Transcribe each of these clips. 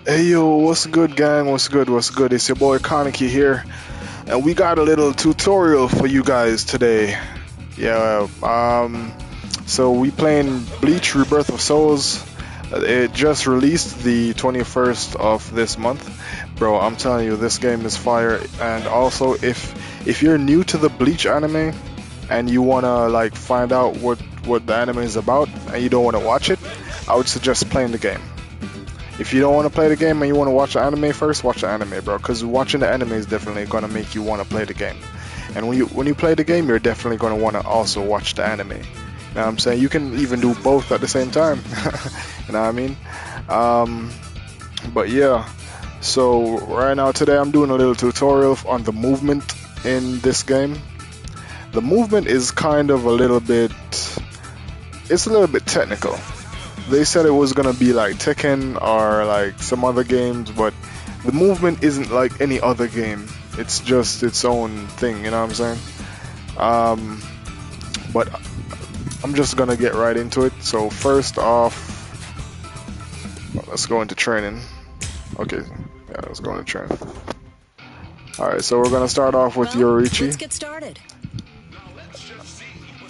Hey yo, what's good, gang? What's good? What's good? It's your boy Kaneki here, and we got a little tutorial for you guys today. Yeah, so we playing Bleach Rebirth of Souls. It just released the 21st of this month, bro. I'm telling you, this game is fire. And also, if you're new to the Bleach anime and you wanna like find out what the anime is about and you don't want to watch it, I would suggest playing the game. If you don't want to play the game and you want to watch the anime first, watch the anime, bro. Because watching the anime is definitely gonna make you want to play the game. And when you play the game, you're definitely gonna want to also watch the anime. You know what I'm saying? You can even do both at the same time. You know what I mean? But yeah. So right now today I'm doing a little tutorial on the movement in this game. The movement is kind of a little bit. It's a little bit technical. They said it was gonna be like Tekken or like some other games, but the movement isn't like any other game. It's just its own thing, you know what I'm saying? But I'm just gonna get right into it. So first off, let's go into training. Okay, yeah, let's go into training. Alright, so we're gonna start off with Yoriichi. Let's get started.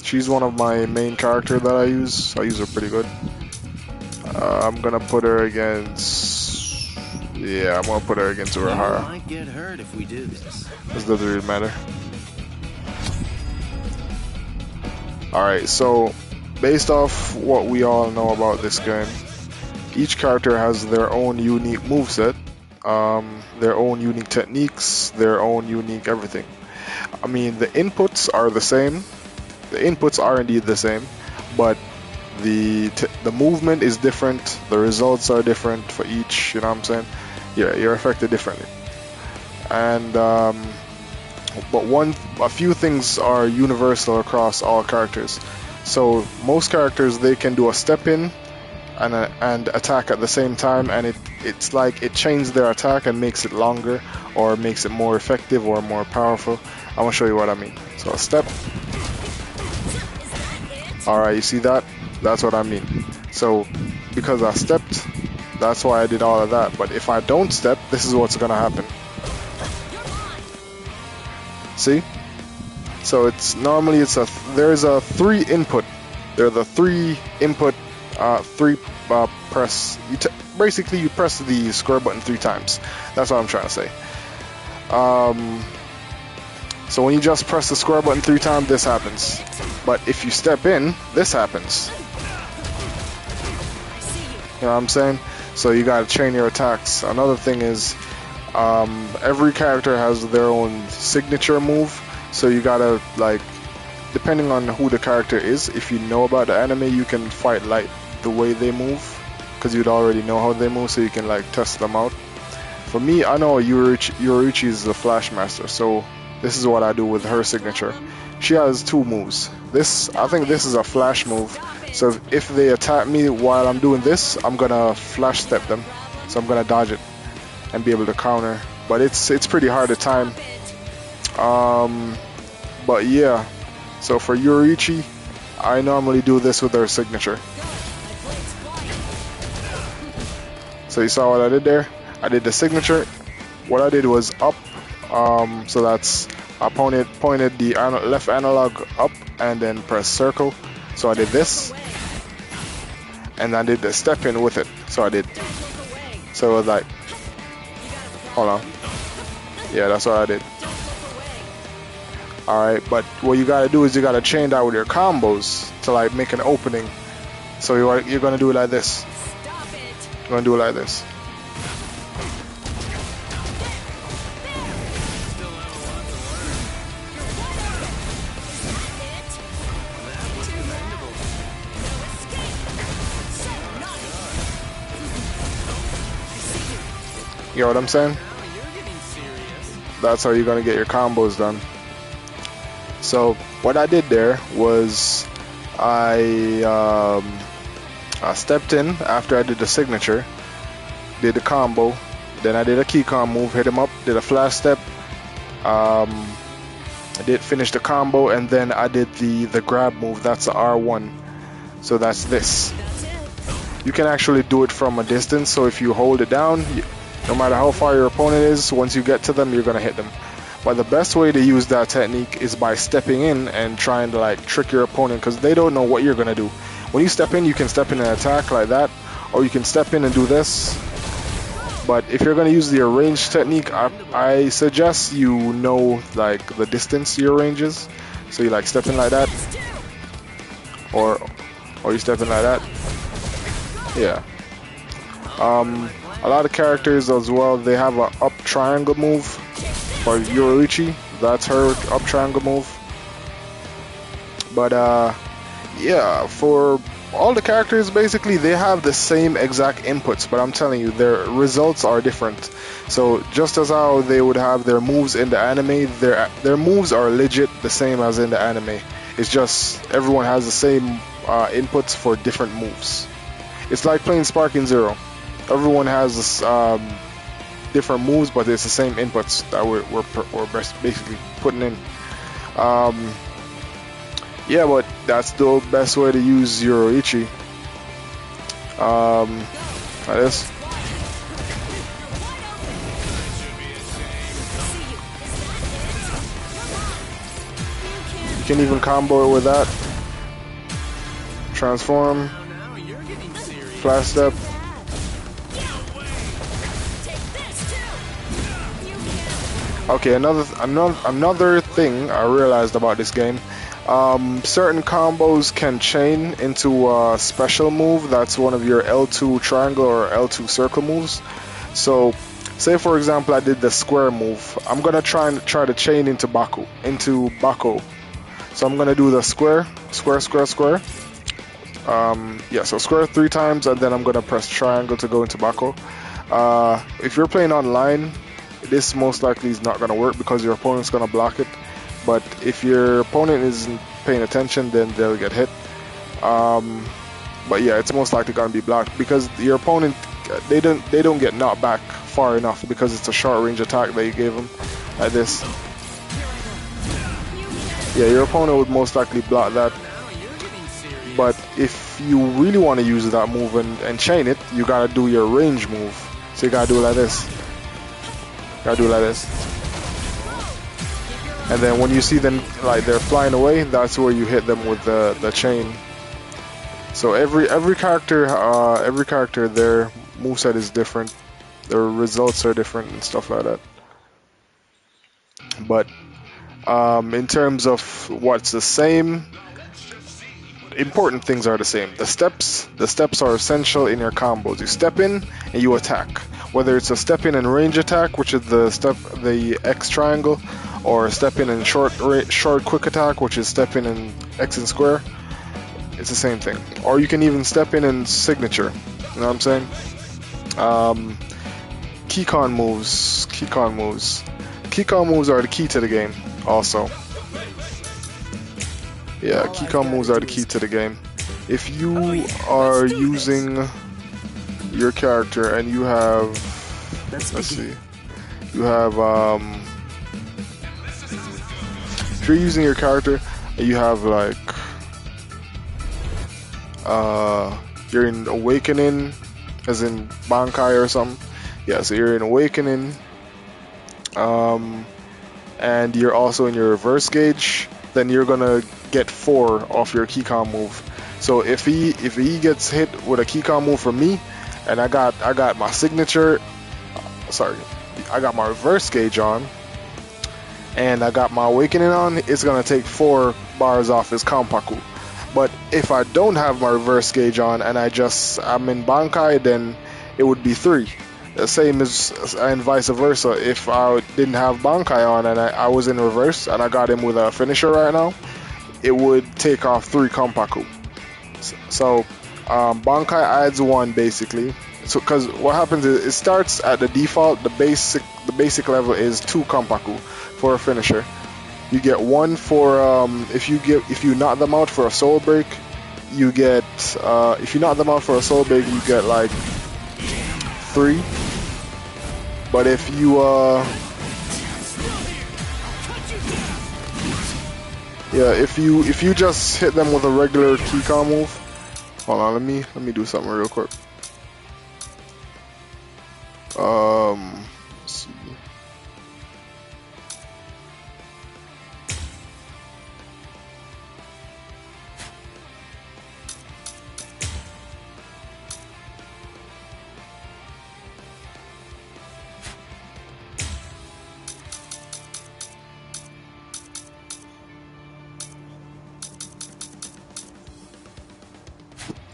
She's one of my main characters that I use. I use her pretty good. I'm gonna put her against. Yeah, I'm gonna put her against Urahara. Might get hurt if we do this. This doesn't really matter. Alright, so based off what we all know about this game, each character has their own unique moveset, their own unique techniques, their own unique everything. I mean, the inputs are the same. The inputs are indeed the same, but the movement is different. The results are different for each. You know what I'm saying? Yeah, you're affected differently. And but a few things are universal across all characters. So most characters, they can do a step in and attack at the same time, and it's like it changes their attack and makes it longer or makes it more effective or more powerful. I'm gonna show you what I mean. So a step. Alright, you see that? That's what I mean. So because I stepped, that's why I did all of that. But if I don't step, this is what's gonna happen. See? So there's a 3 input. There are the 3 input, 3 press. Basically you press the square button 3 times. That's what I'm trying to say. So when you just press the square button 3 times, this happens. But if you step in, this happens. You know what I'm saying? So you gotta chain your attacks. Another thing is, every character has their own signature move. So you gotta, like, depending on who the character is, if you know about the anime, you can fight like the way they move, because you'd already know how they move, so you can like test them out. For me, I know Yoriichi is the Flash Master, so this is what I do with her signature. She has 2 moves. I think this is a flash move. So if they attack me while I'm doing this, I'm gonna flash step them. So I'm gonna dodge it and be able to counter. But it's pretty hard to time. But yeah. So for Yoriichi, I normally do this with her signature. So you saw what I did there? I did the signature. What I did was up. So that's I pointed the left analog up and then press circle. So I did this, and I did the step in with it. So I did. So it was like, hold on. Yeah, that's what I did. Alright, but what you gotta do is you gotta chain that with your combos to like make an opening. So you're gonna do it like this. You're gonna do it like this. You know what I'm saying? That's how you're gonna get your combos done. So what I did there was I stepped in after I did the signature, did the combo, then I did a key com move, hit him up, did a flash step, I did finish the combo, and then I did the grab move. That's the R1. So that's this. you can actually do it from a distance. So if you hold it down, no matter how far your opponent is, once you get to them, you're gonna hit them. But the best way to use that technique is by stepping in and trying to like trick your opponent, because they don't know what you're gonna do. When you step in, you can step in and attack like that, or you can step in and do this. But if you're gonna use the range technique, I suggest you know like the distance your range is. So you like step in like that, or you step in like that. Yeah. A lot of characters as well, they have a up triangle move. For Yoruichi, that's her up triangle move. But yeah, for all the characters basically they have the same exact inputs, but I'm telling you their results are different. So just as how they would have their moves in the anime, their moves are legit the same as in the anime. It's just everyone has the same inputs for different moves. It's like playing Sparking Zero. Everyone has this, different moves, but it's the same inputs that we're basically putting in. Yeah, but that's the best way to use Yoruichi. Like this. You can even combo it with that. Transform. Flash step. Okay, another thing I realized about this game, certain combos can chain into a special move that's one of your L2 triangle or L2 circle moves. So, say for example I did the square move, I'm gonna try to chain into Bako. So I'm gonna do the square. Yeah, so square 3 times, and then I'm gonna press triangle to go into Bako. If you're playing online, this most likely is not going to work because your opponent's going to block it. But if your opponent isn't paying attention, then they'll get hit. But yeah, it's most likely going to be blocked because your opponent, they don't get knocked back far enough because it's a short range attack that you gave them, like this. Yeah, your opponent would most likely block that. But if you really want to use that move and chain it, you got to do your range move. So you got to do it like this. Gotta do it like this. And then when you see them like they're flying away, that's where you hit them with the chain. So every character their moveset is different. Their results are different and stuff like that. But in terms of what's the same, important things are the same. The steps are essential in your combos. You step in and you attack. Whether it's a step in and range attack, which is the X triangle, or step in and short quick attack, which is step in and X and square, it's the same thing. Or you can even step in and signature. You know what I'm saying? Keycon moves. Keycon moves are the key to the game. Also, yeah, Keycon moves are the key to the game. If you are using your character and you have, let's see, you have if you're using your character and you have like you're in Awakening, as in Bankai or something. Yeah, so you're in Awakening, and you're also in your reverse gauge, then you're gonna get 4 off your Keycon move. So if he gets hit with a Keycon move from me, and I got my signature, I got my reverse gauge on, and I got my Awakening on, it's gonna take 4 bars off his Kanpaku. But if I don't have my reverse gauge on and I'm in Bankai, then it would be 3. The same as, and vice versa. If I didn't have Bankai on and I was in reverse and I got him with a finisher right now, it would take off 3 Kanpaku. So Bankai adds 1 basically. So because what happens is it starts at the default. The basic level is 2 Kanpaku for a finisher. You get 1 for if you knock them out for a soul break. You get if you knock them out for a soul break, you get like 3. But if you if you just hit them with a regular Keycon move, hold on, let me do something real quick. Let's see.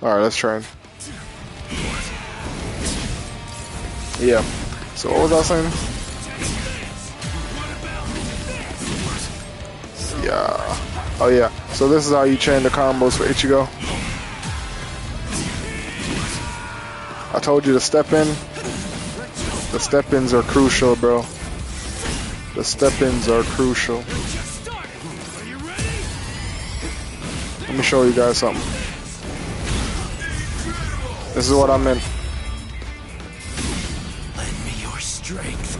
All right, let's try it. Yeah. So what was I saying? Yeah. Oh yeah. So this is how you chain the combos for Ichigo. I told you to step in. The step-ins are crucial, bro. The step-ins are crucial. Let me show you guys something. This is what I meant. Lend me your strength.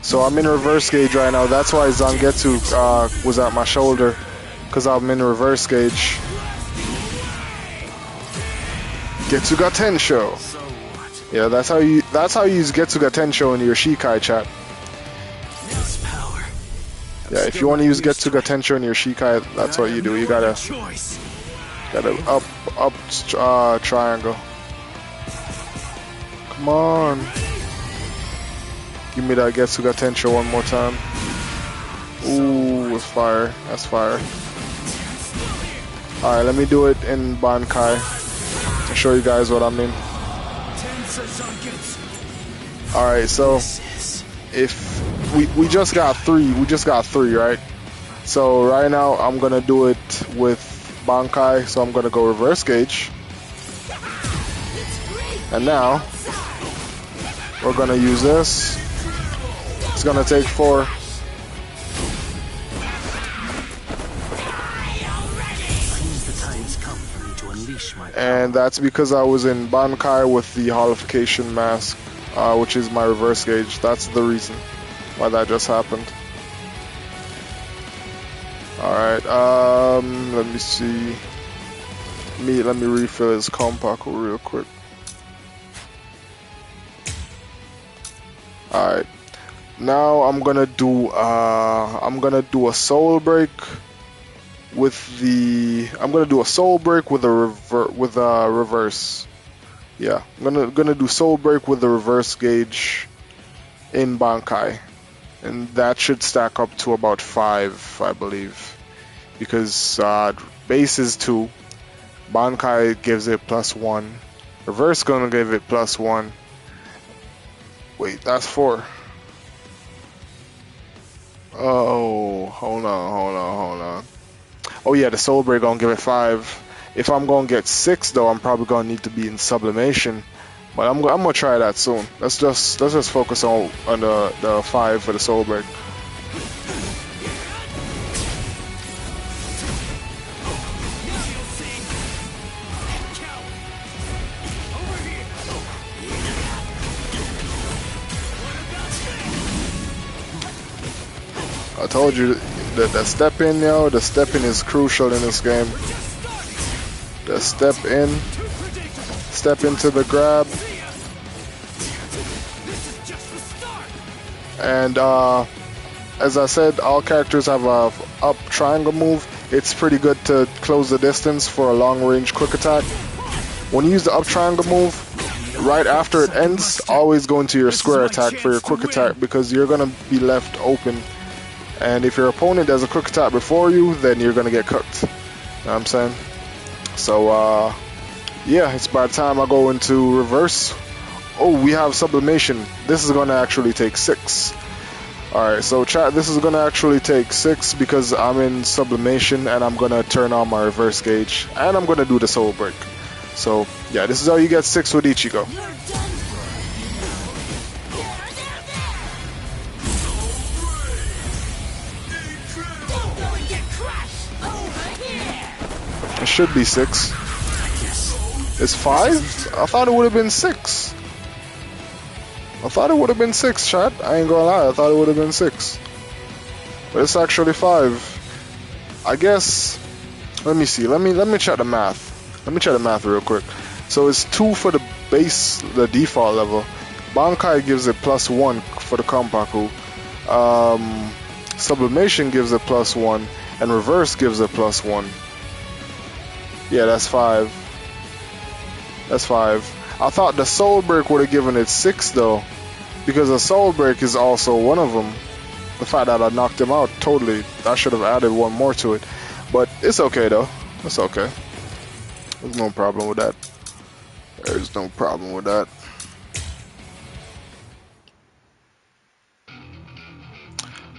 So I'm in reverse gauge right now. That's why Zangetsu was at my shoulder, because I'm in reverse gauge. Getsuga Tensho. Yeah, that's how you use Getsuga Tensho in your Shikai chat. Yeah, if you want to use Getsuga Tensho in your Shikai, that's what you do. You gotta up triangle. Come on. Give me that Getsuga Tensho one more time. Ooh, it's fire. That's fire. Alright, let me do it in Bankai to show you guys what I mean. Alright, so if we just got three, right? So right now I'm gonna do it with Bankai, so I'm gonna go reverse gauge. And now we're gonna use this. It's gonna take 4. And that's because I was in Bankai with the Holification Mask, which is my reverse gauge. That's the reason why that just happened. Alright, let me see. Let me refill his Kompaku real quick. Alright. Now I'm gonna do a soul break with the reverse. Yeah, I'm gonna do soul break with the reverse gauge in Bankai, and that should stack up to about 5, I believe, because base is 2, Bankai gives it +1, reverse gonna give it +1. Wait, that's 4. Oh, hold on. Oh yeah, the soul break gonna give it 5. If I'm gonna get 6 though, I'm probably gonna need to be in sublimation. But I'm gonna try that soon. Let's just focus on the 5 for the soul break. I told you that the step in, yo, the step in is crucial in this game. The step into the grab, and as I said, all characters have a up triangle move. It's pretty good to close the distance for a long range quick attack. When you use the up triangle move, right after it ends, always go into your square attack for your quick attack, because you're gonna be left open. And if your opponent does a quick attack before you, then you're gonna get cooked. You know what I'm saying? So yeah, it's by the time I go into reverse. Oh, we have sublimation. This is gonna actually take 6. Alright, so chat, this is gonna actually take 6 because I'm in sublimation and I'm gonna turn on my reverse gauge and I'm gonna do the soul break. So yeah, this is how you get 6 with Ichigo. It should be 6. It's 5? I thought it would have been 6. I thought it would have been 6, chat. I ain't gonna lie, I thought it would have been 6. But it's actually 5. I guess. Let me see. Let me check the math. Let me check the math real quick. So it's 2 for the base, the default level. Bankai gives it +1 for the Kompaku. Sublimation gives it +1, and Reverse gives it +1. Yeah, that's 5. That's 5. I thought the Soul Break would have given it 6 though, because the Soul Break is also one of them. The fact that I knocked him out, totally, I should have added one more to it. But it's okay though. It's okay. There's no problem with that. There's no problem with that.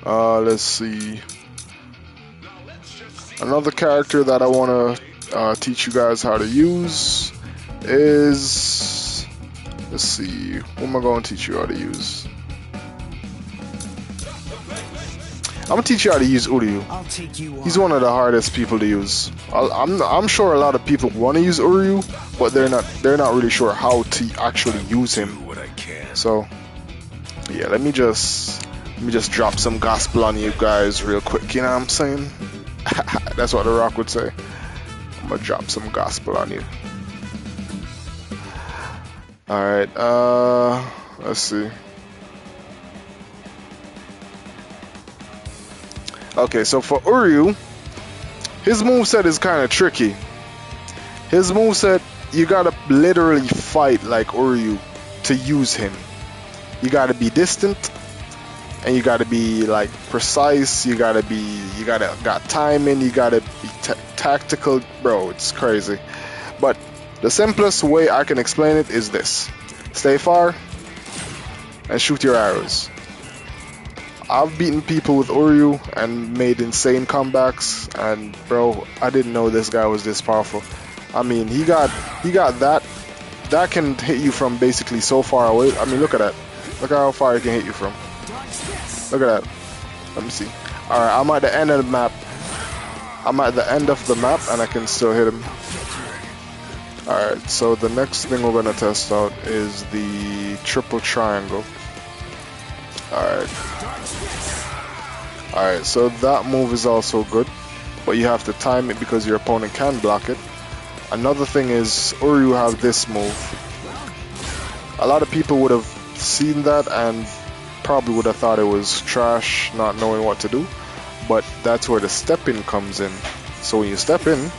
Let's see. Another character that I want to teach you guys how to use is, let's see, what am I going to teach you how to use? I'm going to teach you how to use Uryu. He's one of the hardest people to use. I'm sure a lot of people want to use Uryu, but they're not really sure how to actually use him. So yeah, let me just drop some gospel on you guys real quick, you know what I'm saying? That's what The Rock would say. I'm gonna drop some gospel on you. Alright, let's see. Okay, so for Uryu, his moveset is kind of tricky. His moveset, you gotta literally fight like Uryu to use him. You gotta be distant, and you gotta be like precise. You gotta got timing. You gotta be tactical, bro. It's crazy. But the simplest way I can explain it is this: stay far and shoot your arrows. I've beaten people with Uryu and made insane comebacks, and bro, I didn't know this guy was this powerful. I mean, he got that can hit you from basically so far away. I mean, look at that. Look at how far he can hit you from. Look at that. Let me see. Alright, I'm at the end of the map. I'm at the end of the map and I can still hit him. Alright, so the next thing we're gonna test out is the triple triangle. Alright, so that move is also good, but you have to time it because your opponent can block it. Another thing is Uryu have this move. A lot of people would have seen that and probably would have thought it was trash, not knowing what to do, but that's where the step in comes in. So when you step in,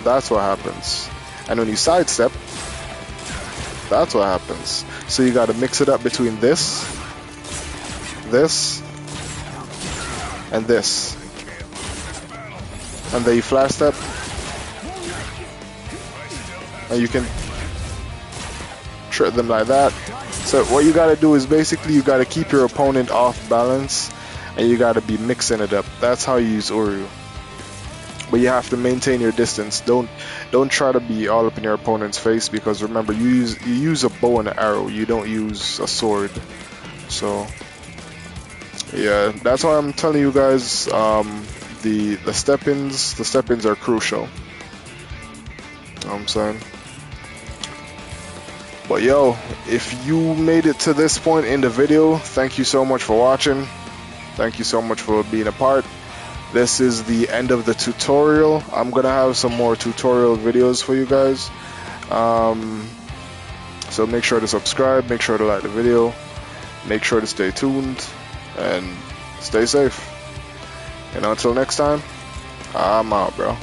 that's what happens, and when you sidestep, that's what happens. So you got to mix it up between this, and this, and then you flash step, and you can trick them like that. So what you gotta do is basically you gotta keep your opponent off balance, and you gotta be mixing it up. That's how you use Uryu. But you have to maintain your distance. Don't try to be all up in your opponent's face, because remember, you use a bow and an arrow. You don't use a sword. So yeah, that's why I'm telling you guys, the step-ins are crucial. You know what I'm saying? But yo, if you made it to this point in the video, thank you so much for watching. Thank you so much for being a part. This is the end of the tutorial. I'm gonna have some more tutorial videos for you guys. So make sure to subscribe, make sure to like the video, make sure to stay tuned, and stay safe. And until next time, I'm out, bro.